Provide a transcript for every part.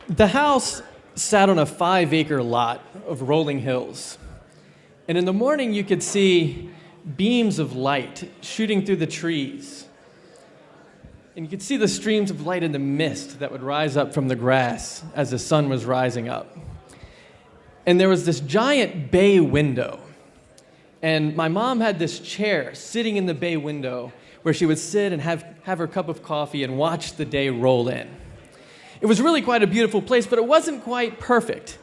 The house sat on a 5-acre lot of rolling hills. And in the morning, you could see beams of light shooting through the trees. And you could see the streams of light in the mist that would rise up from the grass as the sun was rising up. And there was this giant bay window. And my mom had this chair sitting in the bay window where she would sit and have her cup of coffee and watch the day roll in. It was really quite a beautiful place, but it wasn't quite perfect.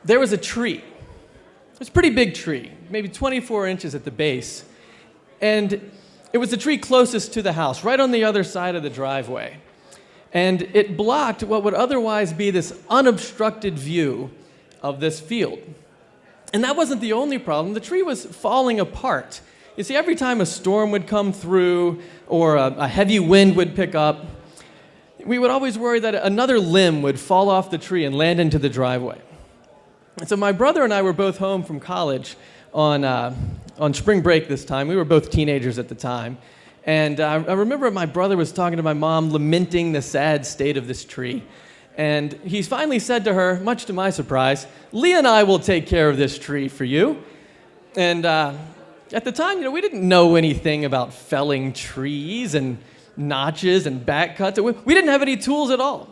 There was a tree. It was a pretty big tree, maybe 24 inches at the base. And it was the tree closest to the house, right on the other side of the driveway. And it blocked what would otherwise be this unobstructed view of this field. And that wasn't the only problem. The tree was falling apart. You see, every time a storm would come through or a heavy wind would pick up, we would always worry that another limb would fall off the tree and land into the driveway. And so my brother and I were both home from college on spring break this time. We were both teenagers at the time. And I remember my brother was talking to my mom, lamenting the sad state of this tree. And he finally said to her, much to my surprise, "Leah and I will take care of this tree for you." And at the time, we didn't know anything about felling trees and notches and back cuts. We didn't have any tools at all.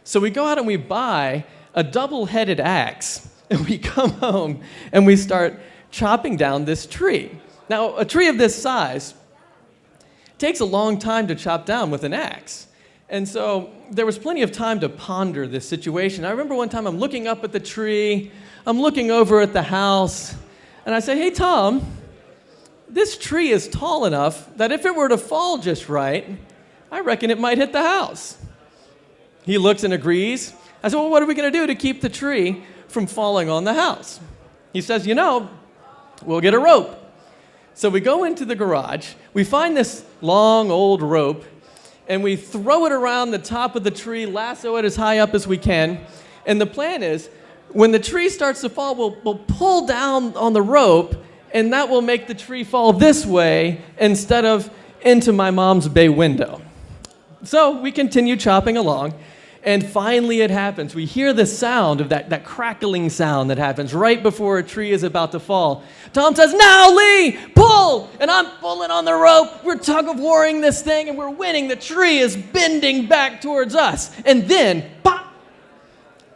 So we go out and we buy a double-headed axe, and we come home and we start chopping down this tree. Now, a tree of this size takes a long time to chop down with an axe. And so there was plenty of time to ponder this situation. I remember one time I'm looking up at the tree, I'm looking over at the house, and I say, "Hey, Tom, this tree is tall enough that if it were to fall just right, I reckon it might hit the house." He looks and agrees. I said, "Well, what are we going to do to keep the tree from falling on the house?" He says, "We'll get a rope." So we go into the garage, we find this long old rope, and we throw it around the top of the tree, lasso it as high up as we can. And the plan is, when the tree starts to fall, we'll pull down on the rope, and that will make the tree fall this way instead of into my mom's bay window. So we continue chopping along, and finally it happens. We hear the sound of that crackling sound that happens right before a tree is about to fall. Tom says, "Now, Lee, pull!" And I'm pulling on the rope. We're tug-of-warring this thing, and we're winning. The tree is bending back towards us. And then, pop!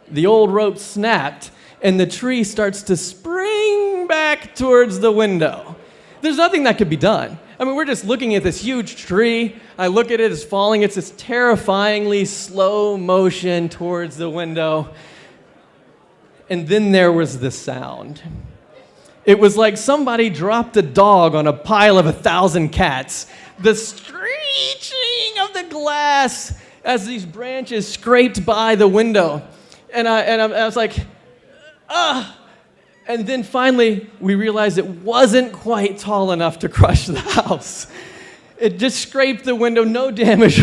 The old rope snapped, and the tree starts to spring back towards the window. There's nothing that could be done. I mean, we're just looking at this huge tree. I look at it, it's falling. It's this terrifyingly slow motion towards the window. And then there was the sound. It was like somebody dropped a dog on a pile of 1,000 cats. The screeching of the glass as these branches scraped by the window. And I was like, ah! And then finally, we realized it wasn't quite tall enough to crush the house. It just scraped the window. No damage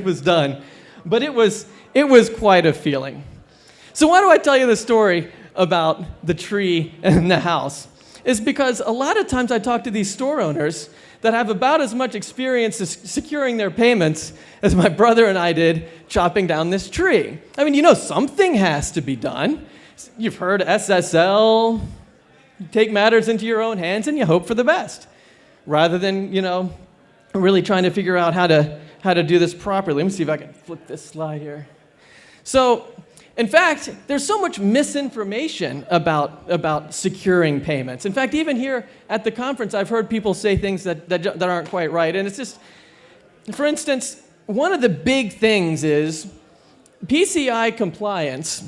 was done. But it was quite a feeling. So why do I tell you the story about the tree and the house? It's because a lot of times I talk to these store owners that have about as much experience securing their payments as my brother and I did chopping down this tree. I mean, something has to be done. You've heard SSL. You take matters into your own hands and you hope for the best, rather than really trying to figure out how to do this properly. Let me see if I can flip this slide here. So, in fact, there's so much misinformation about securing payments. In fact, even here at the conference, I've heard people say things that aren't quite right. And it's just, for instance, one of the big things is PCI compliance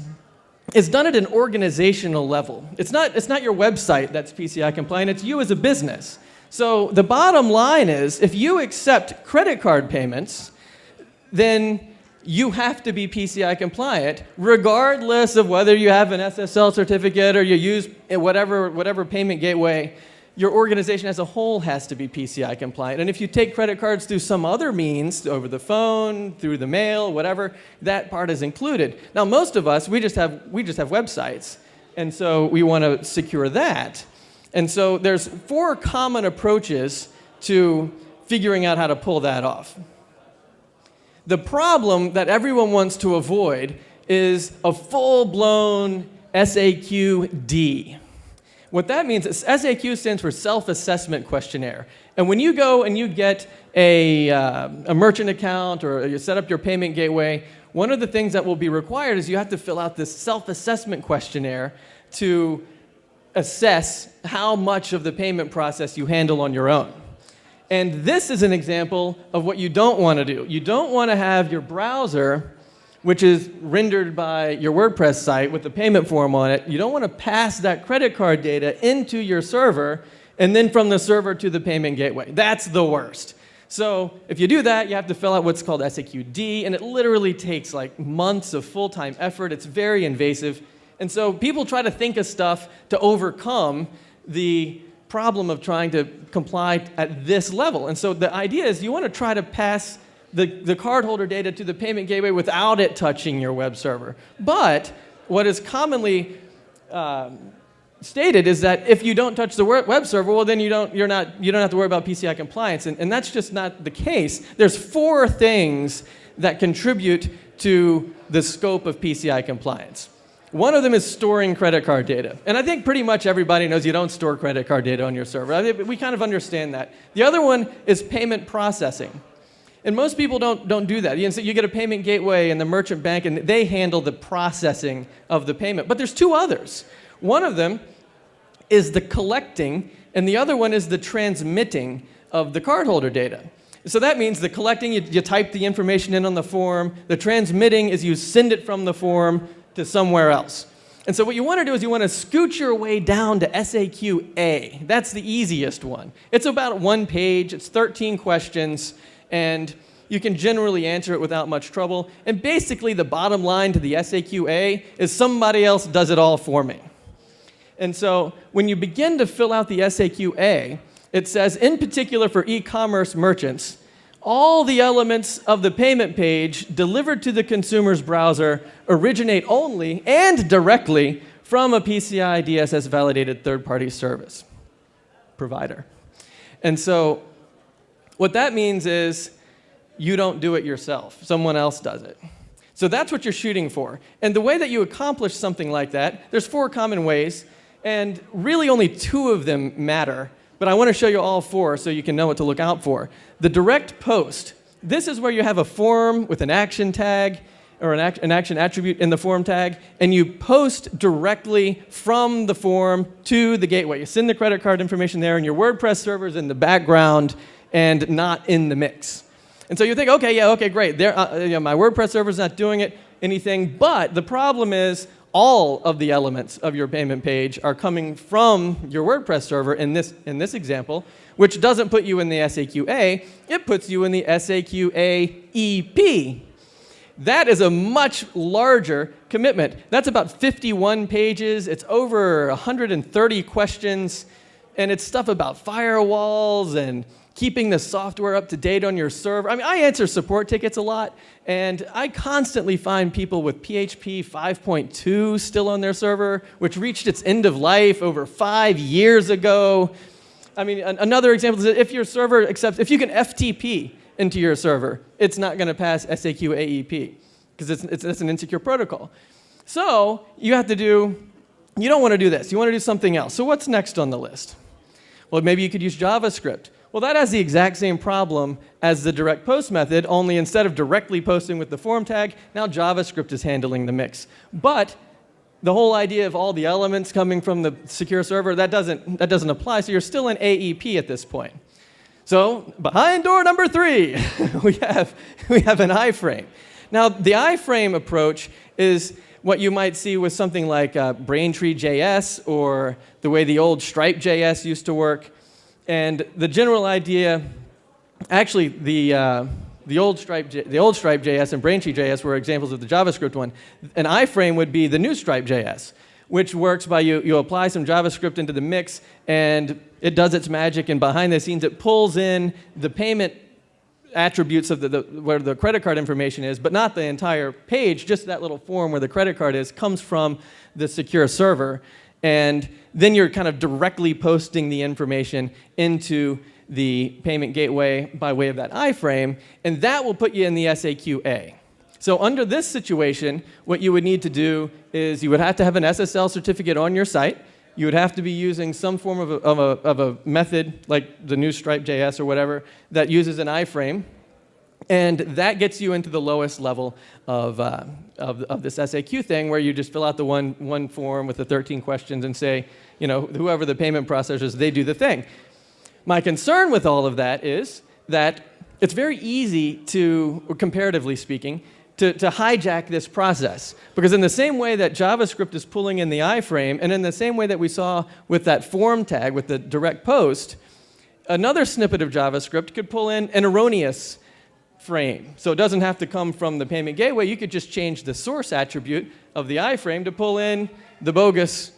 is done at an organizational level. It's not your website that's PCI compliant, it's you as a business. So the bottom line is, if you accept credit card payments, then you have to be PCI compliant, regardless of whether you have an SSL certificate or you use whatever payment gateway. Your organization as a whole has to be PCI compliant. And if you take credit cards through some other means, over the phone, through the mail, whatever, that part is included. Now, most of us, we just have websites, and so we want to secure that. And so there's 4 common approaches to figuring out how to pull that off. The problem that everyone wants to avoid is a full-blown SAQ-D. What that means is SAQ stands for Self-Assessment Questionnaire. And when you go and you get a merchant account or you set up your payment gateway, one of the things that will be required is you have to fill out this self-assessment questionnaire to assess how much of the payment process you handle on your own. And this is an example of what you don't want to do. You don't want to have your browser, which is rendered by your WordPress site with the payment form on it, you don't want to pass that credit card data into your server and then from the server to the payment gateway. That's the worst. So if you do that, you have to fill out what's called SAQ-D, and it literally takes like months of full-time effort. It's very invasive. And so people try to think of stuff to overcome the problem of trying to comply at this level. And so the idea is you want to try to pass the cardholder data to the payment gateway without it touching your web server. But what is commonly stated is that if you don't touch the web server, well, then you don't have to worry about PCI compliance, and that's just not the case. There's 4 things that contribute to the scope of PCI compliance. One of them is storing credit card data, and I think pretty much everybody knows you don't store credit card data on your server. I think we kind of understand that. The other one is payment processing. And most people don't do that. So you get a payment gateway and the merchant bank, and they handle the processing of the payment. But there's 2 others. One of them is the collecting, and the other one is the transmitting of the cardholder data. So that means the collecting, you type the information in on the form. The transmitting is you send it from the form to somewhere else. And so what you want to do is you want to scoot your way down to SAQ-A. That's the easiest one. It's about 1 page. It's 13 questions. And you can generally answer it without much trouble. And basically, the bottom line to the SAQ-A is somebody else does it all for me. And so when you begin to fill out the SAQ-A, it says, in particular for e-commerce merchants, all the elements of the payment page delivered to the consumer's browser originate only and directly from a PCI DSS validated third-party service provider. And so what that means is you don't do it yourself. Someone else does it. So that's what you're shooting for. And the way that you accomplish something like that, there's 4 common ways, and really only 2 of them matter. But I want to show you all 4 so you can know what to look out for. The direct post. This is where you have a form with an action tag or an action attribute in the form tag, and you post directly from the form to the gateway. You send the credit card information there, and your WordPress server's in the background and not in the mix. And so you think, okay, great. My WordPress server's not doing anything, but the problem is all of the elements of your payment page are coming from your WordPress server in this example, which doesn't put you in the SAQ-A, it puts you in the SAQ-A-EP. That is a much larger commitment. That's about 51 pages. It's over 130 questions, and it's stuff about firewalls and keeping the software up to date on your server. I mean, I answer support tickets a lot, and I constantly find people with PHP 5.2 still on their server, which reached its end of life over 5 years ago. I mean, another example is if your server accepts, if you can FTP into your server, it's not going to pass SAQ AEP because it's an insecure protocol. So you don't want to do this. You want to do something else. So what's next on the list? Well, maybe you could use JavaScript. Well, that has the exact same problem as the direct post method, only instead of directly posting with the form tag, now JavaScript is handling the mix. But the whole idea of all the elements coming from the secure server, that doesn't apply, so you're still in AEP at this point. So behind door number 3, we have an IFrame. Now, the IFrame approach is what you might see with something like Braintree.js or the way the old Stripe.js used to work. And the general idea, actually, the old Stripe.js and Braintree.js were examples of the JavaScript one. An iframe would be the new Stripe.js, which works by you apply some JavaScript into the mix, and it does its magic, and behind the scenes it pulls in the payment attributes of where the credit card information is, but not the entire page, just that little form where the credit card is, comes from the secure server. And then you're kind of directly posting the information into the payment gateway by way of that iframe, and that will put you in the SAQ-A. So under this situation, what you would need to do is you would have to have an SSL certificate on your site. You would have to be using some form of a method, like the new Stripe.js or whatever, that uses an IFrame. And that gets you into the lowest level of this SAQ thing, where you just fill out the one form with the 13 questions and say, whoever the payment processors, they do the thing. My concern with all of that is that it's very easy to, or comparatively speaking, to hijack this process. Because in the same way that JavaScript is pulling in the iframe, and in the same way that we saw with that form tag, with the direct post, another snippet of JavaScript could pull in an erroneous frame. So it doesn't have to come from the payment gateway. You could just change the source attribute of the iframe to pull in the bogus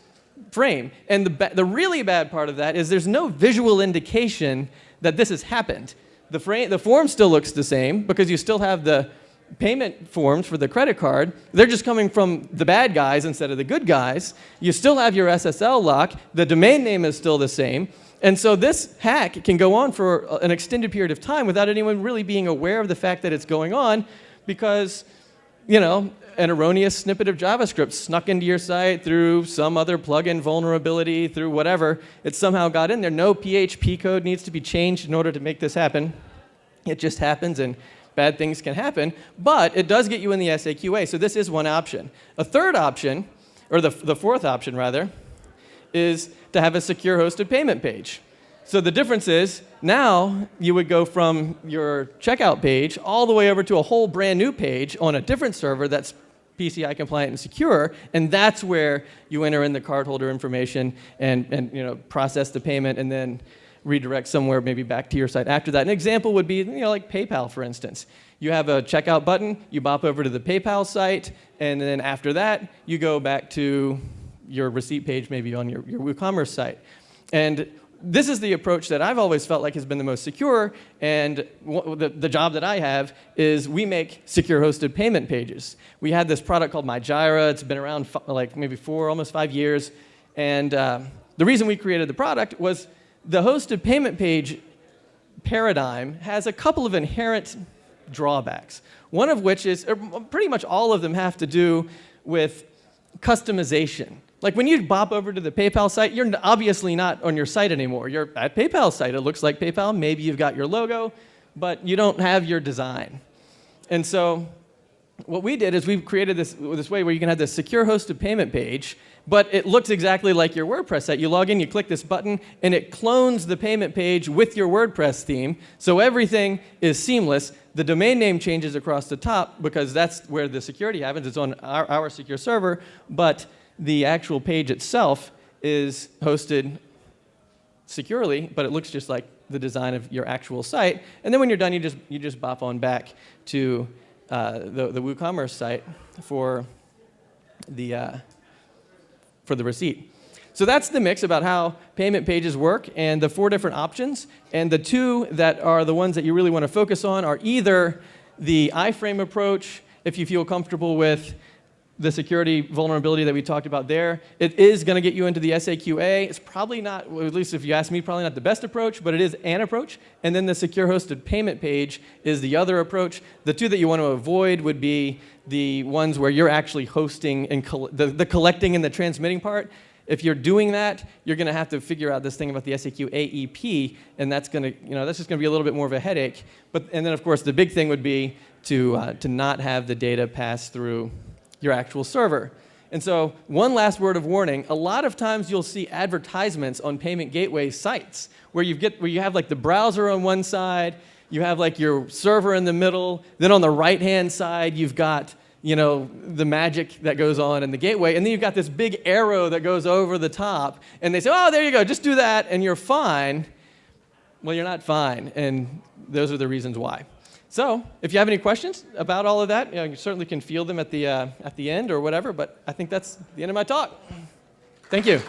frame. And the really bad part of that is there's no visual indication that this has happened. The form still looks the same because you still have the payment forms for the credit card. They're just coming from the bad guys instead of the good guys. You still have your SSL lock. The domain name is still the same. And so this hack can go on for an extended period of time without anyone really being aware of the fact that it's going on, because, an erroneous snippet of JavaScript snuck into your site through some other plugin vulnerability, through whatever. It somehow got in there. No PHP code needs to be changed in order to make this happen. It just happens, and bad things can happen. But it does get you in the SAQA, so this is one option. A third option, or the fourth option, rather, is to have a secure hosted payment page. So the difference is, now you would go from your checkout page all the way over to a whole brand new page on a different server that's PCI compliant and secure, and that's where you enter in the cardholder information and process the payment and then redirect somewhere maybe back to your site after that. An example would be like PayPal, for instance. You have a checkout button, you bop over to the PayPal site, and then after that you go back to your receipt page maybe on your WooCommerce site. And this is the approach that I've always felt like has been the most secure, and the job that I have is we make secure hosted payment pages. We had this product called MyJira. It's been around like maybe almost 5 years, and the reason we created the product was the hosted payment page paradigm has a couple of inherent drawbacks, one of which is, pretty much all of them have to do with customization. Like when you bop over to the PayPal site, you're obviously not on your site anymore. You're at PayPal's site. It looks like PayPal. Maybe you've got your logo, but you don't have your design. And so what we did is we created this way where you can have this secure hosted payment page, but it looks exactly like your WordPress site. You log in, you click this button, and it clones the payment page with your WordPress theme, so everything is seamless. The domain name changes across the top because that's where the security happens. It's on our secure server, but the actual page itself is hosted securely, but it looks just like the design of your actual site. And then when you're done, you just bop on back to the WooCommerce site for the receipt. So that's the mix about how payment pages work and the 4 different options. And the 2 that are the ones that you really want to focus on are either the iframe approach, if you feel comfortable with the security vulnerability that we talked about there. It is going to get you into the SAQA. It's probably not, well, at least if you ask me, probably not the best approach, but it is an approach. And then the secure hosted payment page is the other approach. The 2 that you want to avoid would be the ones where you're actually hosting and the collecting and the transmitting part. If you're doing that, you're going to have to figure out this thing about the SAQ AEP, and that's going to, that's just going to be a little bit more of a headache. And then, of course, the big thing would be to not have the data pass through your actual server. And so, one last word of warning: a lot of times you'll see advertisements on payment gateway sites where you have like the browser on one side, you have like your server in the middle, then on the right-hand side you've got the magic that goes on in the gateway, and then you've got this big arrow that goes over the top, and they say, oh, there you go, just do that, and you're fine. Well, you're not fine, and those are the reasons why. So, if you have any questions about all of that, you certainly can field them at the end or whatever, but I think that's the end of my talk. Thank you.